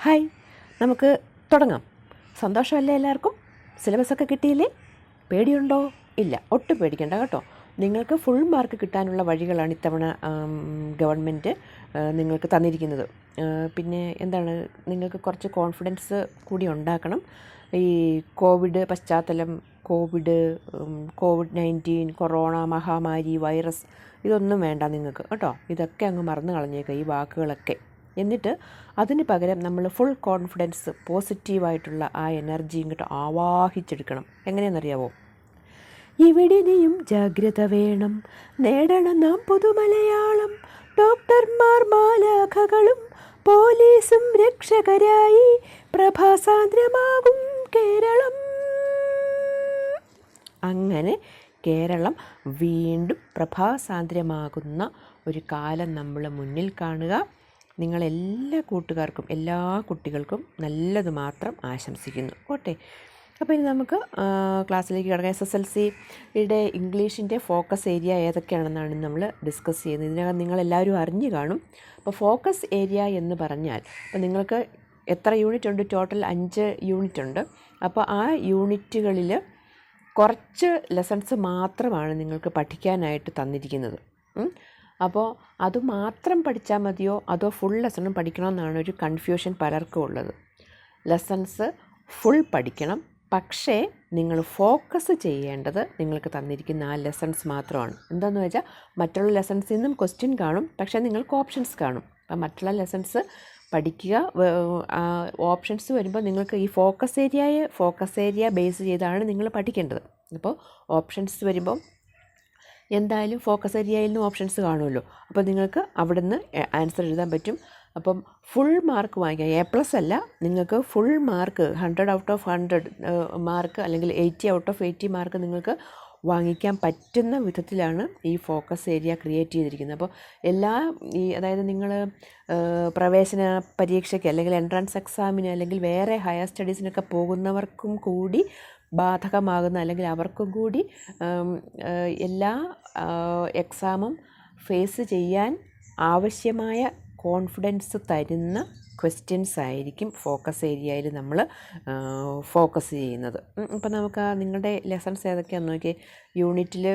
Hi, നമുക്ക് തുടങ്ങാം. സന്തോഷമല്ലേ എല്ലാവർക്കും? സിലബസൊക്കെ കിട്ടിയില്ലേ? പേടിയുണ്ടോ? ഇല്ല, ഒട്ടും പേടിക്കണ്ട കേട്ടോ. നിങ്ങൾക്ക് ഫുൾ മാർക്ക് കിട്ടാനുള്ള വഴികളാണ് ഇത്തവണ ഗവൺമെൻറ് നിങ്ങൾക്ക് തന്നിരിക്കുന്നത്. പിന്നെ എന്താണ്, നിങ്ങൾക്ക് കുറച്ച് കോൺഫിഡൻസ് കൂടി ഉണ്ടാക്കണം. ഈ കോവിഡ് പശ്ചാത്തലം, കോവിഡ്-19, കൊറോണ മഹാമാരി, വൈറസ്, ഇതൊന്നും വേണ്ട നിങ്ങൾക്ക് കേട്ടോ. ഇതൊക്കെ അങ്ങ് മറന്നു കളഞ്ഞേക്കുക, ഈ വാക്കുകളൊക്കെ. എന്നിട്ട് അതിന് പകരം നമ്മൾ ഫുൾ കോൺഫിഡൻസ്, പോസിറ്റീവായിട്ടുള്ള ആ എനർജി ഇങ്ങോട്ട് ആവാഹിച്ചെടുക്കണം. എങ്ങനെയെന്നറിയാവോ? ഇവിടെ നീയും ജാഗ്രത വേണം, നേടണം നാം പൊതുമലയാളം. ഡോക്ടർമാർ മാലാഖകളും പോലീസും രക്ഷകരായി പ്രഭാസാന്ദ്രമാകും കേരളം. അങ്ങനെ കേരളം വീണ്ടും പ്രഭാസാന്ദ്രമാകുന്ന ഒരു കാലം നമ്മൾ മുന്നിൽ കാണുക. നിങ്ങളെല്ലാ കൂട്ടുകാർക്കും, എല്ലാ കുട്ടികൾക്കും നല്ലത് മാത്രം ആശംസിക്കുന്നു. ഓട്ടെ, അപ്പോൾ ഇനി നമുക്ക് ക്ലാസ്സിലേക്ക് കിടക്കാം. SSLCയുടെ ഇംഗ്ലീഷിൻ്റെ ഫോക്കസ് ഏരിയ ഏതൊക്കെയാണെന്നാണ് നമ്മൾ ഡിസ്കസ് ചെയ്യുന്നത്. ഇതിനകം നിങ്ങളെല്ലാവരും അറിഞ്ഞു കാണും. അപ്പോൾ ഫോക്കസ് ഏരിയ എന്ന് പറഞ്ഞാൽ, അപ്പോൾ നിങ്ങൾക്ക് എത്ര യൂണിറ്റ് ഉണ്ട്? ടോട്ടൽ 5 യൂണിറ്റ് ഉണ്ട്. അപ്പോൾ ആ യൂണിറ്റുകളിൽ കുറച്ച് ലെസൺസ് മാത്രമാണ് നിങ്ങൾക്ക് പഠിക്കാനായിട്ട് തന്നിരിക്കുന്നത്. അപ്പോൾ അതുമാത്രം പഠിച്ചാൽ മതിയോ അതോ ഫുൾ ലെസണും പഠിക്കണമെന്നാണ് ഒരു കൺഫ്യൂഷൻ പലർക്കും ഉള്ളത്. ലെസൺസ് ഫുൾ പഠിക്കണം, പക്ഷേ നിങ്ങൾ ഫോക്കസ് ചെയ്യേണ്ടത് നിങ്ങൾക്ക് തന്നിരിക്കുന്ന ആ ലെസൺസ് മാത്രമാണ്. എന്താണെന്ന് വെച്ചാൽ മറ്റുള്ള ലെസൺസിൽ നിന്നും ക്വസ്റ്റ്യൻ കാണും, പക്ഷേ നിങ്ങൾക്ക് ഓപ്ഷൻസ് കാണും. അപ്പം മറ്റുള്ള ലെസൺസ് പഠിക്കുക. ഓപ്ഷൻസ് വരുമ്പോൾ നിങ്ങൾക്ക് ഈ ഫോക്കസ് ഏരിയ ബേസ് ചെയ്താണ് നിങ്ങൾ പഠിക്കേണ്ടത്. അപ്പോൾ ഓപ്ഷൻസ് വരുമ്പോൾ എന്തായാലും ഫോക്കസ് ഏരിയയിൽ നിന്ന് ഓപ്ഷൻസ് കാണുമല്ലോ. അപ്പോൾ നിങ്ങൾക്ക് അവിടെ നിന്ന് ആൻസർ എഴുതാൻ പറ്റും. അപ്പം ഫുൾ മാർക്ക് വാങ്ങിക്കാം. A+ അല്ല, നിങ്ങൾക്ക് full mark 100 out of 100 mark അല്ലെങ്കിൽ 80 ഔട്ട് ഓഫ് 80 മാർക്ക് നിങ്ങൾക്ക് വാങ്ങിക്കാൻ പറ്റുന്ന വിധത്തിലാണ് ഈ ഫോക്കസ് ഏരിയ ക്രിയേറ്റ് ചെയ്തിരിക്കുന്നത്. അപ്പോൾ അതായത് നിങ്ങൾ പ്രവേശന പരീക്ഷയ്ക്ക് അല്ലെങ്കിൽ എൻട്രൻസ് എക്സാമിന് അല്ലെങ്കിൽ വേറെ ഹയർ സ്റ്റഡീസിനൊക്കെ പോകുന്നവർക്കും കൂടി ബാധകമാകുന്ന, അല്ലെങ്കിൽ അവർക്കും കൂടി എല്ലാ എക്സാമും ഫേസ് ചെയ്യാൻ ആവശ്യമായ കോൺഫിഡൻസ് തരുന്ന ക്വസ്റ്റ്യൻസ് ആയിരിക്കും ഫോക്കസ് ഏരിയയിൽ നമ്മൾ ഫോക്കസ് ചെയ്യുന്നത്. ഇപ്പോൾ നമുക്ക് നിങ്ങളുടെ ലെസൺസ് ഏതൊക്കെയാണെന്ന് നോക്കി. യൂണിറ്റിൽ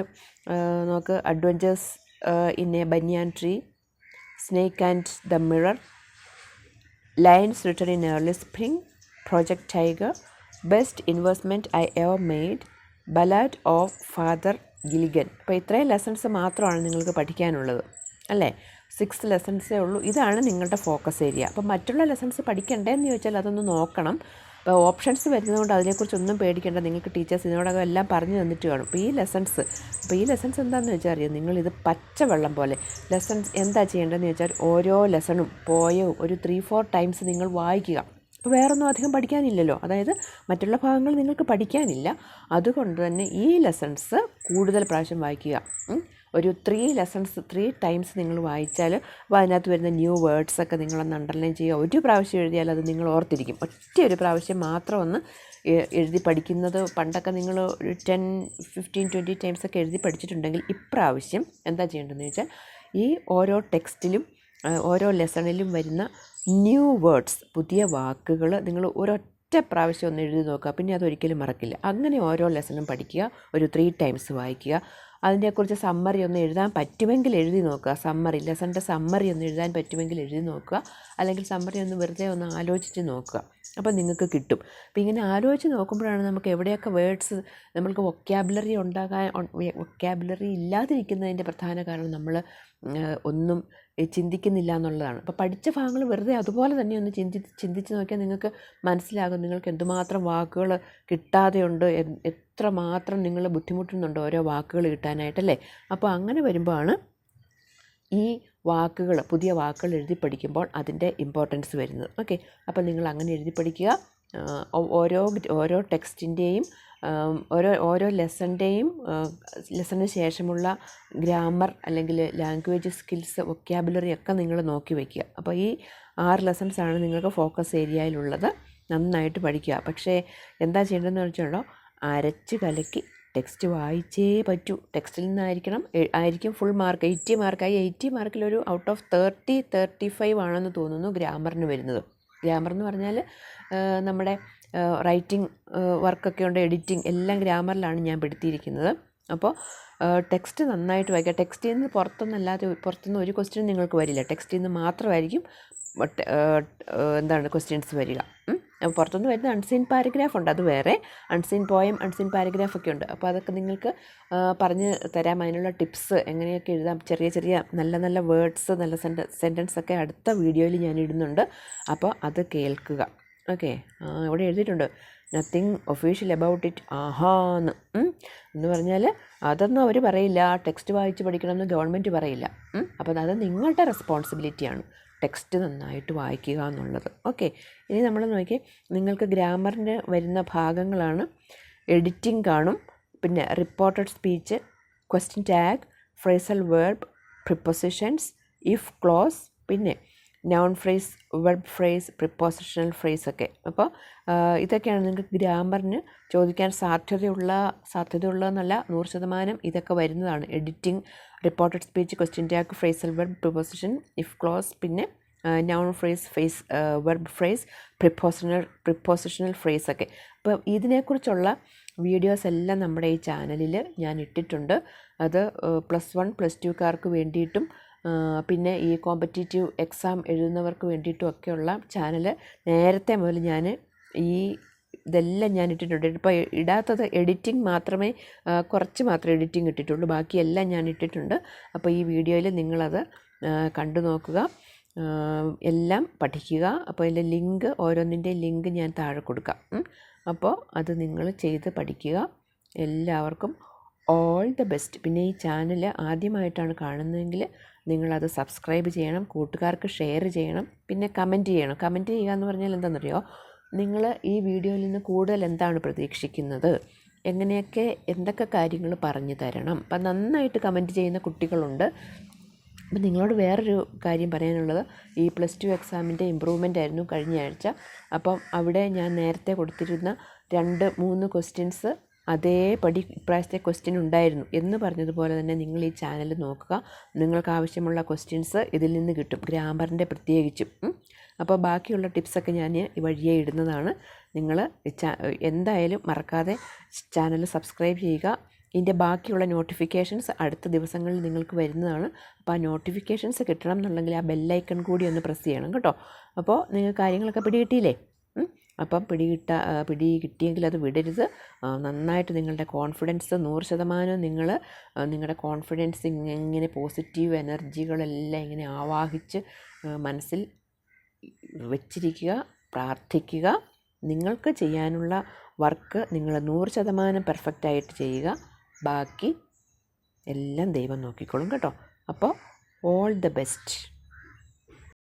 നമുക്ക് adventures in a banyan tree, snake and the mirror, lions return in early spring, project tiger, best investment I ever made, ballad of father Gilligan. അപ്പോൾ ഇത്രയും ലെസൺസ് മാത്രമാണ് നിങ്ങൾക്ക് പഠിക്കാനുള്ളത് അല്ലേ? 6 ലെസൺസേ ഉള്ളൂ. ഇതാണ് നിങ്ങളുടെ ഫോക്കസ് ഏരിയ. അപ്പോൾ മറ്റുള്ള ലെസൺസ് പഠിക്കണ്ടേന്ന് ചോദിച്ചാൽ അതൊന്ന് നോക്കണം. അപ്പോൾ ഓപ്ഷൻസ് വരുന്നതുകൊണ്ട് അതിനെക്കുറിച്ചൊന്നും പേടിക്കേണ്ട. നിങ്ങൾക്ക് ടീച്ചേഴ്സ് ഇതിനോടൊക്കെ എല്ലാം പറഞ്ഞു തന്നിട്ട് കാണും. അപ്പോൾ ഈ ലെസൺസ് എന്താണെന്ന് വെച്ചാൽ അറിയാം, നിങ്ങളിത് പച്ചവെള്ളം പോലെ ലെസൺസ് എന്താ ചെയ്യേണ്ടതെന്ന് വെച്ചാൽ ഓരോ ലെസണും പോയവും ഒരു 3-4 ടൈംസ് നിങ്ങൾ വായിക്കുക. അപ്പോൾ വേറൊന്നും അധികം പഠിക്കാനില്ലല്ലോ, അതായത് മറ്റുള്ള ഭാഗങ്ങൾ നിങ്ങൾക്ക് പഠിക്കാനില്ല. അതുകൊണ്ട് തന്നെ ഈ ലെസൺസ് കൂടുതൽ പ്രാവശ്യം വായിക്കുക. ഒരു 3 ടൈംസ് നിങ്ങൾ വായിച്ചാൽ അപ്പോൾ അതിനകത്ത് വരുന്ന ന്യൂ വേർഡ്സൊക്കെ നിങ്ങളൊന്ന് അണ്ടർലൈൻ ചെയ്യുക. ഒരു പ്രാവശ്യം എഴുതിയാൽ അത് നിങ്ങൾ ഓർത്തിരിക്കും. ഒരു പ്രാവശ്യം മാത്രം ഒന്ന് എഴുതി പഠിക്കുന്നത്, പണ്ടൊക്കെ നിങ്ങൾ ഒരു 10, 15, 20 ടൈംസൊക്കെ എഴുതി പഠിച്ചിട്ടുണ്ടെങ്കിൽ ഇപ്രാവശ്യം എന്താ ചെയ്യേണ്ടതെന്ന് വെച്ചാൽ ഈ ഓരോ ടെക്സ്റ്റിലും ഓരോ ലെസണിലും വരുന്ന ന്യൂ വേർഡ്സ്, പുതിയ വാക്കുകൾ നിങ്ങൾ ഒരൊറ്റ പ്രാവശ്യം ഒന്ന് എഴുതി നോക്കുക. പിന്നെ അതൊരിക്കലും മറക്കില്ല. അങ്ങനെ ഓരോ ലെസണും പഠിക്കുക, ഒരു 3 ടൈംസ് വായിക്കുക. അതിനെക്കുറിച്ച് സമ്മറി ഒന്ന് എഴുതാൻ പറ്റുമെങ്കിൽ എഴുതി നോക്കുക. ലെസണിൻ്റെ സമ്മറി ഒന്ന് എഴുതാൻ പറ്റുമെങ്കിൽ എഴുതി നോക്കുക. അല്ലെങ്കിൽ സമ്മറി ഒന്ന് വെറുതെ ഒന്ന് ആലോചിച്ച് നോക്കുക. അപ്പോൾ നിങ്ങൾക്ക് കിട്ടും. അപ്പോൾ ഇങ്ങനെ ആലോചിച്ച് നോക്കുമ്പോഴാണ് നമുക്ക് എവിടെയൊക്കെ വേർഡ്സ് നമ്മൾക്ക് വൊക്കാബുലറി ഇല്ലാതിരിക്കുന്നതിൻ്റെ പ്രധാന കാരണം നമ്മൾ ഒന്നും ചിന്തിക്കുന്നില്ല എന്നുള്ളതാണ്. അപ്പോൾ പഠിച്ച ഭാഗങ്ങൾ വെറുതെ അതുപോലെ തന്നെ ഒന്ന് ചിന്തിച്ച് നോക്കിയാൽ നിങ്ങൾക്ക് മനസ്സിലാകും നിങ്ങൾക്ക് എന്തുമാത്രം വാക്കുകൾ കിട്ടാതെയുണ്ട്, എത്രമാത്രം നിങ്ങൾ ബുദ്ധിമുട്ടുന്നുണ്ട് ഓരോ വാക്കുകൾ കിട്ടാനായിട്ടല്ലേ. അപ്പോൾ അങ്ങനെ വരുമ്പോഴാണ് ഈ പുതിയ വാക്കുകൾ എഴുതി പഠിക്കുമ്പോൾ അതിൻ്റെ ഇമ്പോർട്ടൻസ് വരുന്നത്. ഓക്കെ, അപ്പോൾ നിങ്ങൾ അങ്ങനെ എഴുതി പഠിക്കുക. ഓരോ ടെക്സ്റ്റിൻ്റെയും ഓരോ ലെസണിന് ശേഷമുള്ള ഗ്രാമർ അല്ലെങ്കിൽ ലാംഗ്വേജ് സ്കിൽസ്, വൊക്കാബുലറി ഒക്കെ നിങ്ങൾ നോക്കി വയ്ക്കുക. അപ്പോൾ ഈ 6 ലെസൺസാണ് നിങ്ങൾക്ക് ഫോക്കസ് ഏരിയയിലുള്ളത്. നന്നായിട്ട് പഠിക്കുക. പക്ഷേ എന്താ ചെയ്യേണ്ടതെന്ന് വെച്ചാലോ, അരച്ച് കലക്കി ടെക്സ്റ്റ് വായിച്ചേ പറ്റൂ. ടെക്സ്റ്റിൽ നിന്നായിരിക്കും ഫുൾ മാർക്ക്. 80 മാർക്കായി. 80 മാർക്കിലൊരു ഔട്ട് ഓഫ് 35 ആണെന്ന് തോന്നുന്നു ഗ്രാമറിന് വരുന്നത്. ഗ്രാമർ എന്ന് പറഞ്ഞാൽ നമ്മുടെ റൈറ്റിംഗ് വർക്കൊക്കെ ഉണ്ട്, എഡിറ്റിംഗ് എല്ലാം ഗ്രാമറിലാണ് ഞാൻ പെടുത്തിയിരിക്കുന്നത്. അപ്പോൾ ടെക്സ്റ്റ് നന്നായിട്ട് വായിക്കുക. ടെക്സ്റ്റിൽ നിന്ന് പുറത്തുനിന്ന് ഒരു ക്വസ്റ്റ്യൻ നിങ്ങൾക്ക് വരില്ല. ടെക്സ്റ്റിൽ നിന്ന് മാത്രമായിരിക്കും ക്വസ്റ്റ്യൻസ് വരിക. അപ്പോൾ പുറത്തുനിന്ന് വരുന്ന അൺസീൻ പാരഗ്രാഫ് ഉണ്ട്, അത് വേറെ. അൺസീൻ പോയം, അൺസീൻ പാരഗ്രാഫ് ഒക്കെ ഉണ്ട്. അപ്പോൾ അതൊക്കെ നിങ്ങൾക്ക് പറഞ്ഞ് തരാം. അതിനുള്ള ടിപ്സ് എങ്ങനെയൊക്കെ എഴുതാം, ചെറിയ നല്ല നല്ല വേർഡ്സ്, നല്ല സെൻറ്റൻസ് ഒക്കെ അടുത്ത വീഡിയോയിൽ ഞാൻ ഇടുന്നുണ്ട്. അപ്പോൾ അത് കേൾക്കുക. ഓക്കെ, ഇവിടെ എഴുതിയിട്ടുണ്ട് നത്തിങ് ഒഫീഷ്യൽ അബൌട്ട് ഇറ്റ് ആഹാന്ന് എന്ന് പറഞ്ഞാൽ അതൊന്നും അവർ പറയില്ല. ടെക്സ്റ്റ് വായിച്ച് പഠിക്കണമെന്ന് ഗവൺമെൻറ് പറയില്ല. അപ്പോൾ അത് നിങ്ങളുടെ റെസ്പോൺസിബിലിറ്റിയാണ്, ടെക്സ്റ്റ് നന്നായിട്ട് വായിക്കുക എന്നുള്ളത്. ഓക്കെ, ഇനി നമ്മൾ നോക്കി, നിങ്ങൾക്ക് ഗ്രാമറിന് വരുന്ന ഭാഗങ്ങളാണ്. എഡിറ്റിംഗ് കാണും, പിന്നെ reported speech, question tag, phrasal verb, prepositions, if clause, പിന്നെ noun phrase, verb phrase, prepositional phrase ഒക്കെ. അപ്പോൾ ഇതൊക്കെയാണ് നിങ്ങൾക്ക് ഗ്രാമറിന് ചോദിക്കാൻ സാധ്യതയുള്ളതെന്നല്ല, 100% ഇതൊക്കെ വരുന്നതാണ്. Editing, reported speech, question tag, phrasal verb, preposition, if clause, പിന്നെ noun phrase, verb phrase, prepositional phrase ഒക്കെ. അപ്പോൾ ഇതിനെക്കുറിച്ചുള്ള വീഡിയോസ് എല്ലാം നമ്മുടെ ഈ ചാനലിൽ ഞാൻ ഇട്ടിട്ടുണ്ട്. അത് +1 +2കാർക്ക് വേണ്ടിയിട്ടും പിന്നെ ഈ കോമ്പറ്റീറ്റീവ് എക്സാം എഴുതുന്നവർക്ക് വേണ്ടിയിട്ടും ഒക്കെയുള്ള ചാനൽ നേരത്തെ മുതൽ ഇതെല്ലാം ഞാൻ ഇട്ടിട്ടുണ്ട്. ഇപ്പോൾ ഇടാത്തത് എഡിറ്റിംഗ് മാത്രമേ, കുറച്ച് മാത്രമേ എഡിറ്റിംഗ് ഇട്ടിട്ടുള്ളൂ, ബാക്കിയെല്ലാം ഞാൻ ഇട്ടിട്ടുണ്ട്. അപ്പോൾ ഈ വീഡിയോയിൽ നിങ്ങളത് കണ്ടു നോക്കുക, എല്ലാം പഠിക്കുക. അപ്പോൾ അതിൻ്റെ ലിങ്ക്, ഓരോന്നിൻ്റെയും ലിങ്ക് ഞാൻ താഴെ കൊടുക്കാം. അപ്പോൾ അത് നിങ്ങൾ ചെയ്ത് പഠിക്കുക. എല്ലാവർക്കും ഓൾ ദ ബെസ്റ്റ്. പിന്നെ ഈ ചാനൽ ആദ്യമായിട്ടാണ് കാണുന്നതെങ്കിൽ നിങ്ങളത് സബ്സ്ക്രൈബ് ചെയ്യണം, കൂട്ടുകാർക്ക് ഷെയർ ചെയ്യണം, പിന്നെ കമൻറ്റ് ചെയ്യണം. കമൻറ്റ് ചെയ്യുക എന്ന് പറഞ്ഞാൽ എന്താണെന്നറിയോ, നിങ്ങൾ ഈ വീഡിയോയിൽ നിന്ന് കൂടുതൽ എന്താണ് പ്രതീക്ഷിക്കുന്നത്, എന്തൊക്കെ കാര്യങ്ങൾ പറഞ്ഞു തരണം. അപ്പം നന്നായിട്ട് കമൻറ്റ് ചെയ്യുന്ന കുട്ടികളുണ്ട്. അപ്പം നിങ്ങളോട് വേറൊരു കാര്യം പറയാനുള്ളത്, ഈ +2 എക്സാമിൻ്റെ ഇമ്പ്രൂവ്മെൻ്റ് ആയിരുന്നു കഴിഞ്ഞ ആഴ്ച. അപ്പം അവിടെ ഞാൻ നേരത്തെ കൊടുത്തിരുന്ന 2-3 ക്വസ്റ്റ്യൻസ് അതേപടി ഇപ്രാവശ്യത്തെ ക്വസ്റ്റ്യൻ ഉണ്ടായിരുന്നു എന്ന് പറഞ്ഞതുപോലെ തന്നെ നിങ്ങൾ ഈ ചാനൽ നോക്കുക. നിങ്ങൾക്ക് ആവശ്യമുള്ള ക്വസ്റ്റ്യൻസ് ഇതിൽ നിന്ന് കിട്ടും, ഗ്രാമറിൻ്റെ പ്രത്യേകിച്ചും. അപ്പോൾ ബാക്കിയുള്ള ടിപ്സൊക്കെ ഞാൻ ഈ വഴിയേ ഇടുന്നതാണ്. നിങ്ങൾ എന്തായാലും മറക്കാതെ ചാനൽ സബ്സ്ക്രൈബ് ചെയ്യുക. ഇതിൻ്റെ ബാക്കിയുള്ള നോട്ടിഫിക്കേഷൻസ് അടുത്ത ദിവസങ്ങളിൽ നിങ്ങൾക്ക് വരുന്നതാണ്. അപ്പോൾ ആ നോട്ടിഫിക്കേഷൻസ് കിട്ടണം എന്നുണ്ടെങ്കിൽ ആ ബെല്ലൈക്കൺ കൂടി ഒന്ന് പ്രസ് ചെയ്യണം കേട്ടോ. അപ്പോൾ നിങ്ങൾ കാര്യങ്ങളൊക്കെ പിടികിട്ടിയില്ലേ? അപ്പം പിടി കിട്ടിയെങ്കിൽ അത് വിടരുത്. നന്നായിട്ട് നിങ്ങളുടെ കോൺഫിഡൻസ് 100% നിങ്ങളുടെ കോൺഫിഡൻസ് ഇങ്ങനെ പോസിറ്റീവ് എനർജികളെല്ലാം ഇങ്ങനെ ആവാഹിച്ച് മനസ്സിൽ വെച്ചിരിക്കുക, പ്രാർത്ഥിക്കുക. നിങ്ങൾക്ക് ചെയ്യാനുള്ള വർക്ക് നിങ്ങൾ 100% പെർഫെക്റ്റായിട്ട് ചെയ്യുക. ബാക്കി എല്ലാം ദൈവം നോക്കിക്കോളും കേട്ടോ. അപ്പോൾ ഓൾ ദ ബെസ്റ്റ്.